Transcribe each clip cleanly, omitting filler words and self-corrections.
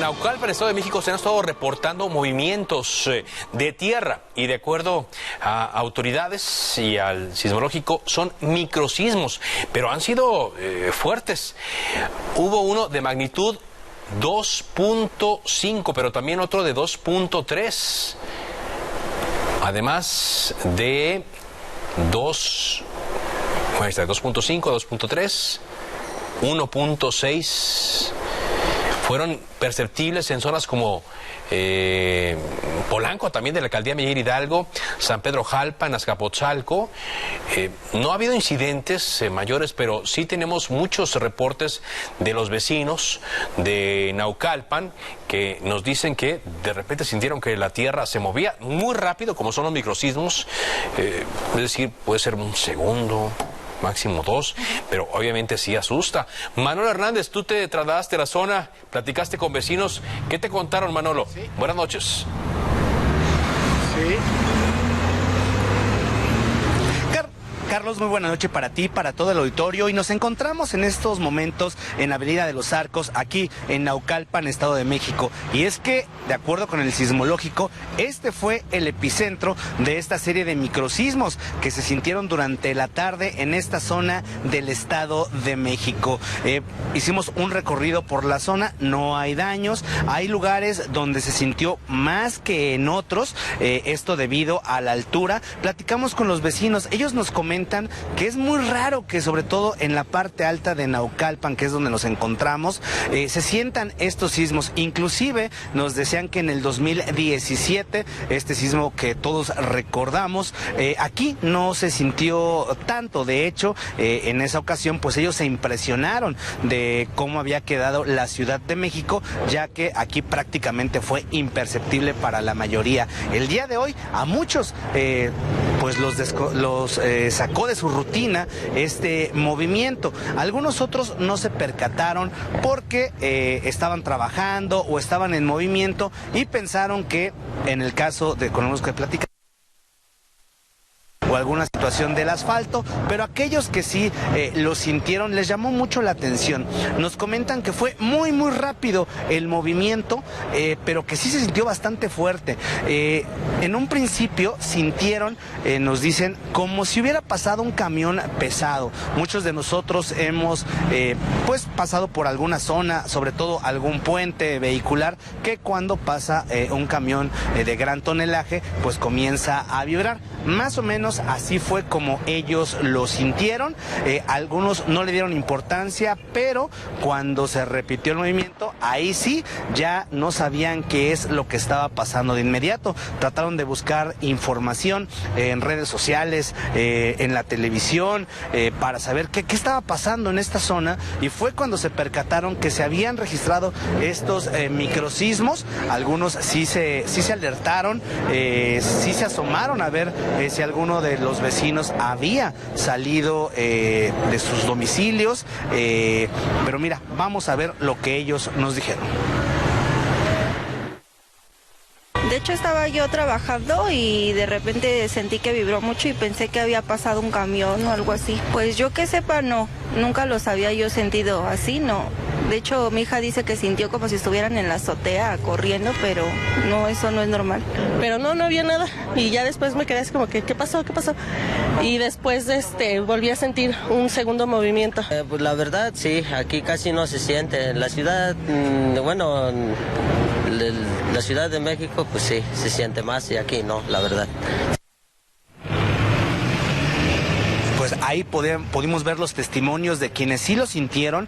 Naucalpan, Estado de México, se han estado reportando movimientos de tierra y de acuerdo a autoridades y al sismológico son microsismos, pero han sido fuertes. Hubo uno de magnitud 2.5, pero también otro de 2.3. Además de 2.5, 2.3, 1.6. Fueron perceptibles en zonas como Polanco, también de la alcaldía Miguel Hidalgo, San Pedro Jalpan, Azcapotzalco. No ha habido incidentes mayores, pero sí tenemos muchos reportes de los vecinos de Naucalpan que nos dicen que de repente sintieron que la tierra se movía muy rápido, como son los microsismos, es decir, puede ser un segundo, máximo 2, pero obviamente sí asusta. Manolo Hernández, tú te trasladaste a la zona, platicaste con vecinos. ¿Qué te contaron, Manolo? Sí. Buenas noches. Sí. Carlos, muy buena noche para ti, para todo el auditorio, y nos encontramos en estos momentos en la Avenida de los Arcos, aquí en Naucalpan, Estado de México. Y es que, de acuerdo con el sismológico, este fue el epicentro de esta serie de microsismos que se sintieron durante la tarde en esta zona del Estado de México. Hicimos un recorrido por la zona, no hay daños, hay lugares donde se sintió más que en otros, esto debido a la altura. Platicamos con los vecinos, ellos nos comentan que es muy raro que sobre todo en la parte alta de Naucalpan, que es donde nos encontramos, se sientan estos sismos. Inclusive nos decían que en el 2017, este sismo que todos recordamos, aquí no se sintió tanto. De hecho, en esa ocasión pues ellos se impresionaron de cómo había quedado la Ciudad de México, ya que aquí prácticamente fue imperceptible para la mayoría. El día de hoy a muchos pues los sacó de su rutina este movimiento. Algunos otros no se percataron porque estaban trabajando o estaban en movimiento y pensaron que en el caso de con los que platican o alguna situación del asfalto, pero aquellos que sí lo sintieron les llamó mucho la atención. Nos comentan que fue muy rápido el movimiento, pero que sí se sintió bastante fuerte. En un principio sintieron, nos dicen, como si hubiera pasado un camión pesado. Muchos de nosotros hemos pues pasado por alguna zona, sobre todo algún puente vehicular, que cuando pasa un camión de gran tonelaje, pues comienza a vibrar. Más o menos así fue como ellos lo sintieron. Algunos no le dieron importancia, pero cuando se repitió el movimiento, ahí sí ya no sabían qué es lo que estaba pasando de inmediato. Trataron de buscar información en redes sociales, en la televisión, para saber qué estaba pasando en esta zona, y fue cuando se percataron que se habían registrado estos microsismos. Algunos sí se alertaron, sí se asomaron a ver si alguno de los vecinos había salido de sus domicilios, pero mira, vamos a ver lo que ellos nos dijeron. De hecho estaba yo trabajando y de repente sentí que vibró mucho y pensé que había pasado un camión o algo así. Pues yo que sepa no, nunca los había yo sentido así, no. De hecho mi hija dice que sintió como si estuvieran en la azotea corriendo, pero no, eso no es normal. Pero no había nada y ya después me quedé así como que ¿qué pasó? Y después volví a sentir un segundo movimiento. Pues la verdad sí, aquí casi no se siente. En la ciudad, bueno, la Ciudad de México pues sí, se siente más y aquí no, la verdad. Pues ahí pudimos ver los testimonios de quienes sí lo sintieron.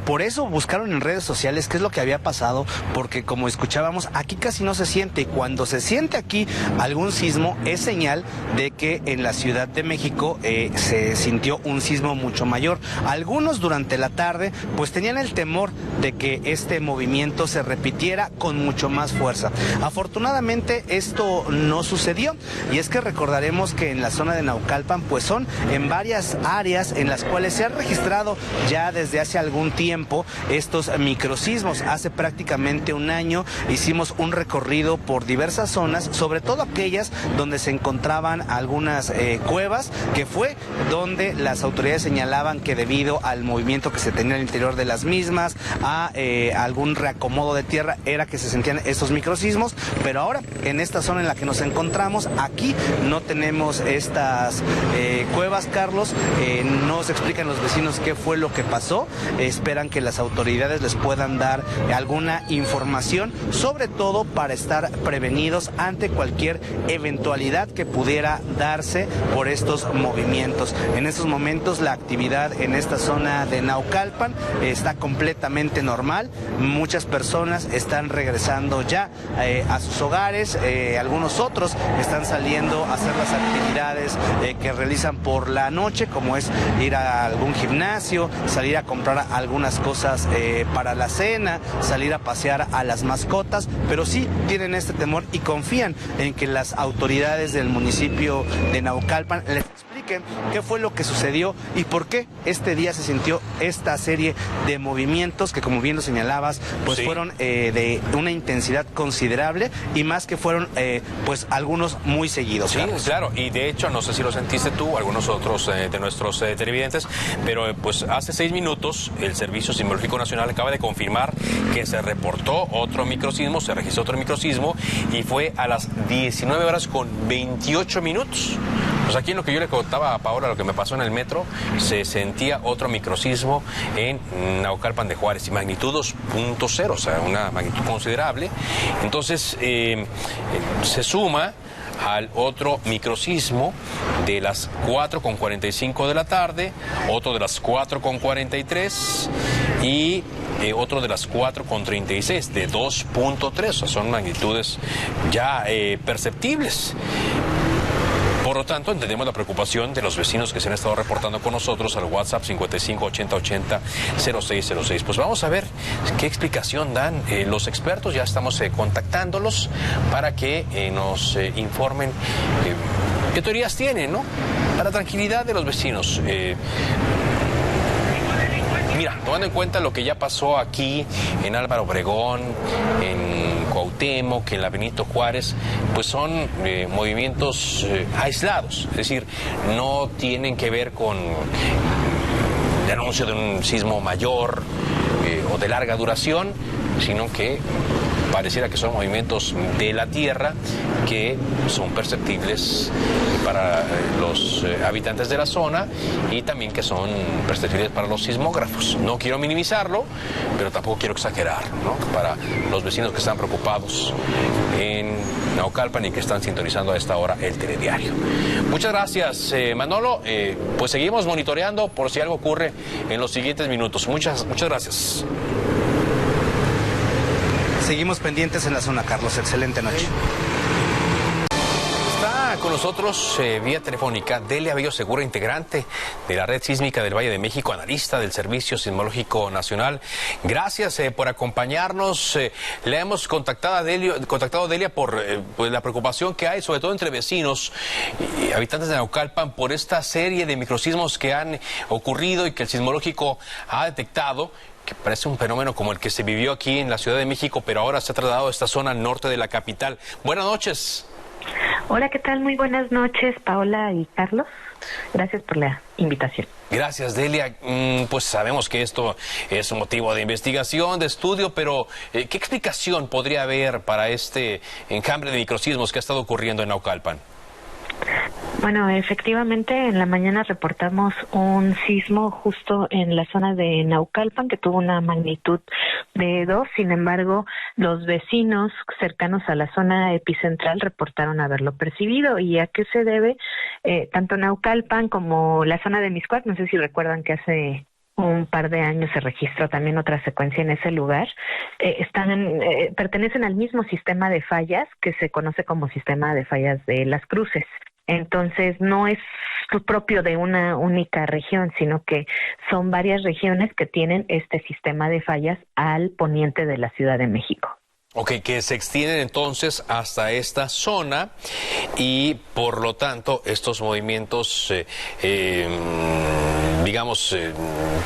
Por eso buscaron en redes sociales qué es lo que había pasado, porque como escuchábamos, aquí casi no se siente. Cuando se siente aquí algún sismo, es señal de que en la Ciudad de México se sintió un sismo mucho mayor. Algunos durante la tarde pues tenían el temor de que este movimiento se repitiera con mucho más fuerza. Afortunadamente esto no sucedió, y es que recordaremos que en la zona de Naucalpan pues son en varias áreas en las cuales se han registrado ya desde hace algún tiempo estos microsismos. Hace prácticamente un año hicimos un recorrido por diversas zonas, sobre todo aquellas donde se encontraban algunas cuevas, que fue donde las autoridades señalaban que debido al movimiento que se tenía al interior de las mismas, a algún reacomodo de tierra, era que se sentían estos microsismos. Pero ahora, en esta zona en la que nos encontramos, aquí no tenemos estas cuevas, Carlos. Nos explican los vecinos qué fue lo que pasó. Esperan que las autoridades les puedan dar alguna información, sobre todo para estar prevenidos ante cualquier eventualidad que pudiera darse por estos movimientos. En estos momentos la actividad en esta zona de Naucalpan está completamente normal. Muchas personas están regresando ya a sus hogares, algunos otros están saliendo a hacer las actividades que realizan por la noche, como es ir a algún gimnasio, salir a comprar algunas cosas para la cena, salir a pasear a las mascotas, pero sí tienen este temor y confían en que las autoridades del municipio de Naucalpan les expliquen qué fue lo que sucedió y por qué este día se sintió esta serie de movimientos que, como bien lo señalabas, pues sí, fueron de una intensidad considerable, y más que fueron pues algunos muy seguidos. Sí, claro, y de hecho, no sé si lo sentiste tú o algunos otros de nuestros televidentes, pero pues hace 6 minutos el Servicio Sismológico Nacional acaba de confirmar que se reportó otro microsismo, se registró otro microsismo, y fue a las 19 horas con 28 minutos. Pues aquí en lo que yo le contaba a Paola, lo que me pasó en el metro, se sentía otro microsismo en Naucalpan de Juárez, y magnitud 2.0, o sea, una magnitud considerable. Entonces, se suma al otro microsismo de las 4:45 de la tarde, otro de las 4:43 y otro de las 4:36, de 2.3, o sea, son magnitudes ya perceptibles. Por lo tanto, entendemos la preocupación de los vecinos que se han estado reportando con nosotros al WhatsApp 5580800606. Pues vamos a ver qué explicación dan los expertos. Ya estamos contactándolos para que nos informen qué teorías tienen, ¿no? Para la tranquilidad de los vecinos. Mira, tomando en cuenta lo que ya pasó aquí en Álvaro Obregón, en Cuauhtémoc, en la Benito Juárez, pues son movimientos aislados, es decir, no tienen que ver con el anuncio de un sismo mayor o de larga duración, sino que pareciera que son movimientos de la tierra que son perceptibles para los habitantes de la zona y también que son perceptibles para los sismógrafos. No quiero minimizarlo, pero tampoco quiero exagerar, ¿no? Para los vecinos que están preocupados en Naucalpan y que están sintonizando a esta hora el telediario. Muchas gracias, Manolo. Pues seguimos monitoreando por si algo ocurre en los siguientes minutos. Muchas gracias. Seguimos pendientes en la zona, Carlos. Excelente noche. Está con nosotros vía telefónica Delia Bello Segura, integrante de la Red Sísmica del Valle de México, analista del Servicio Sismológico Nacional. Gracias por acompañarnos. Le hemos contactado a Delia por pues, la preocupación que hay, sobre todo entre vecinos y habitantes de Naucalpan, por esta serie de microsismos que han ocurrido y que el sismológico ha detectado, que parece un fenómeno como el que se vivió aquí en la Ciudad de México, pero ahora se ha trasladado a esta zona norte de la capital. Buenas noches. Hola, ¿qué tal? Muy buenas noches, Paola y Carlos. Gracias por la invitación. Gracias, Delia. Pues sabemos que esto es un motivo de investigación, de estudio, pero ¿qué explicación podría haber para este enjambre de microsismos que ha estado ocurriendo en Naucalpan? Bueno, efectivamente, en la mañana reportamos un sismo justo en la zona de Naucalpan que tuvo una magnitud de 2. Sin embargo, los vecinos cercanos a la zona epicentral reportaron haberlo percibido. ¿Y a qué se debe? Tanto Naucalpan como la zona de Mixcoac, no sé si recuerdan que hace un par de años se registró también otra secuencia en ese lugar, pertenecen al mismo sistema de fallas que se conoce como sistema de fallas de Las Cruces. Entonces no es propio de una única región, sino que son varias regiones que tienen este sistema de fallas al poniente de la Ciudad de México. Ok, que se extienden entonces hasta esta zona y por lo tanto estos movimientos,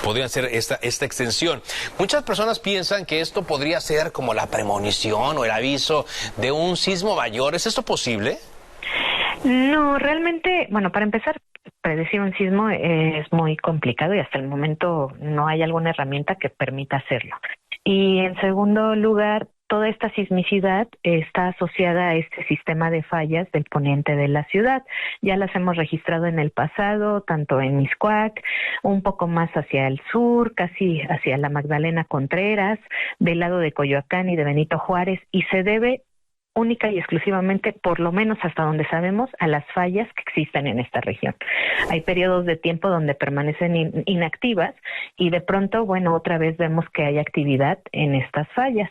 podrían ser esta extensión. Muchas personas piensan que esto podría ser como la premonición o el aviso de un sismo mayor. ¿Es esto posible? No, realmente, bueno, para empezar, predecir un sismo es muy complicado y hasta el momento no hay alguna herramienta que permita hacerlo. Y en segundo lugar, toda esta sismicidad está asociada a este sistema de fallas del poniente de la ciudad. Ya las hemos registrado en el pasado, tanto en Mixcoac, un poco más hacia el sur, casi hacia la Magdalena Contreras, del lado de Coyoacán y de Benito Juárez, y se debe única y exclusivamente, por lo menos hasta donde sabemos, a las fallas que existen en esta región. Hay periodos de tiempo donde permanecen inactivas y de pronto, bueno, otra vez vemos que hay actividad en estas fallas.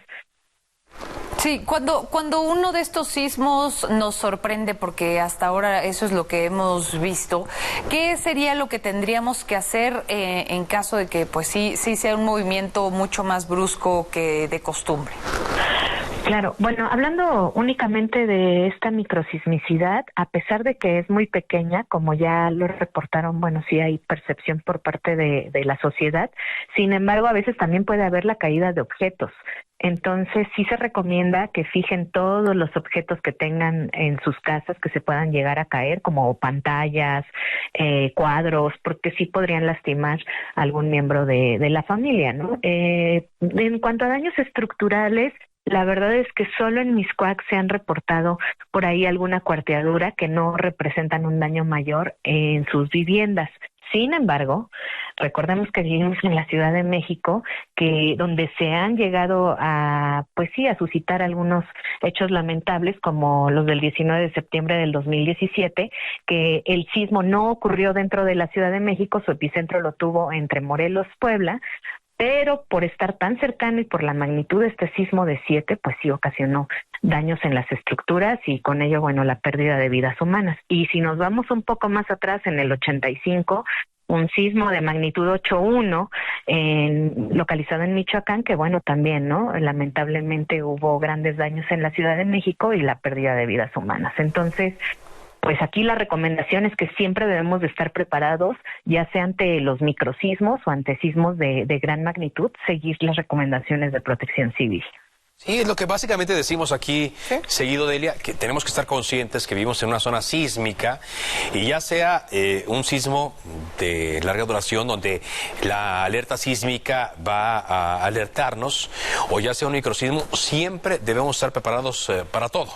Sí, cuando uno de estos sismos nos sorprende, porque hasta ahora eso es lo que hemos visto, ¿qué sería lo que tendríamos que hacer en caso de que pues sí sea un movimiento mucho más brusco que de costumbre? Claro, bueno, hablando únicamente de esta microsismicidad, a pesar de que es muy pequeña, como ya lo reportaron, bueno, sí hay percepción por parte de la sociedad, sin embargo, a veces también puede haber la caída de objetos. Entonces, sí se recomienda que fijen todos los objetos que tengan en sus casas que se puedan llegar a caer, como pantallas, cuadros, porque sí podrían lastimar a algún miembro de la familia, ¿no? En cuanto a daños estructurales, la verdad es que solo en Mixcoac se han reportado por ahí alguna cuarteadura que no representan un daño mayor en sus viviendas. Sin embargo, recordemos que vivimos en la Ciudad de México, que donde se han llegado a, pues sí, a suscitar algunos hechos lamentables, como los del 19 de septiembre del 2017, que el sismo no ocurrió dentro de la Ciudad de México, su epicentro lo tuvo entre Morelos, Puebla, pero por estar tan cercano y por la magnitud de este sismo de 7, pues sí ocasionó daños en las estructuras y con ello, bueno, la pérdida de vidas humanas. Y si nos vamos un poco más atrás, en el 85, un sismo de magnitud 8.1 localizado en Michoacán, que bueno, también, ¿no? Lamentablemente hubo grandes daños en la Ciudad de México y la pérdida de vidas humanas. Entonces, pues aquí la recomendación es que siempre debemos de estar preparados, ya sea ante los microsismos o ante sismos de gran magnitud, seguir las recomendaciones de protección civil. Sí, es lo que básicamente decimos aquí, seguido, Delia, que tenemos que estar conscientes que vivimos en una zona sísmica y ya sea un sismo de larga duración donde la alerta sísmica va a alertarnos o ya sea un microsismo, siempre debemos estar preparados para todo.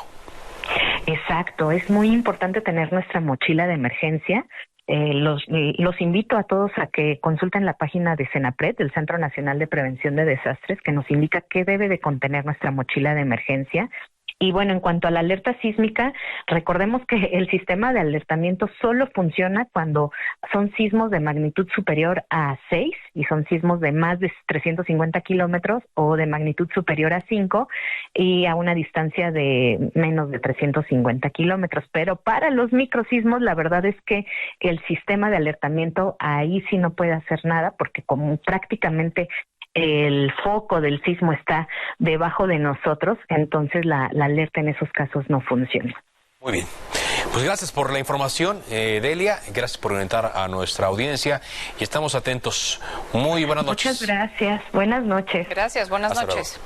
Exacto, es muy importante tener nuestra mochila de emergencia. Los invito a todos a que consulten la página de CENAPRED, del Centro Nacional de Prevención de Desastres, que nos indica qué debe de contener nuestra mochila de emergencia. Y bueno, en cuanto a la alerta sísmica, recordemos que el sistema de alertamiento solo funciona cuando son sismos de magnitud superior a 6 y son sismos de más de 350 kilómetros o de magnitud superior a 5 y a una distancia de menos de 350 kilómetros. Pero para los microsismos, la verdad es que el sistema de alertamiento ahí sí no puede hacer nada porque como prácticamente el foco del sismo está debajo de nosotros, entonces la alerta en esos casos no funciona. Muy bien. Pues gracias por la información, Delia. Gracias por orientar a nuestra audiencia y estamos atentos. Muy buenas noches. Muchas gracias. Buenas noches. Gracias, buenas noches.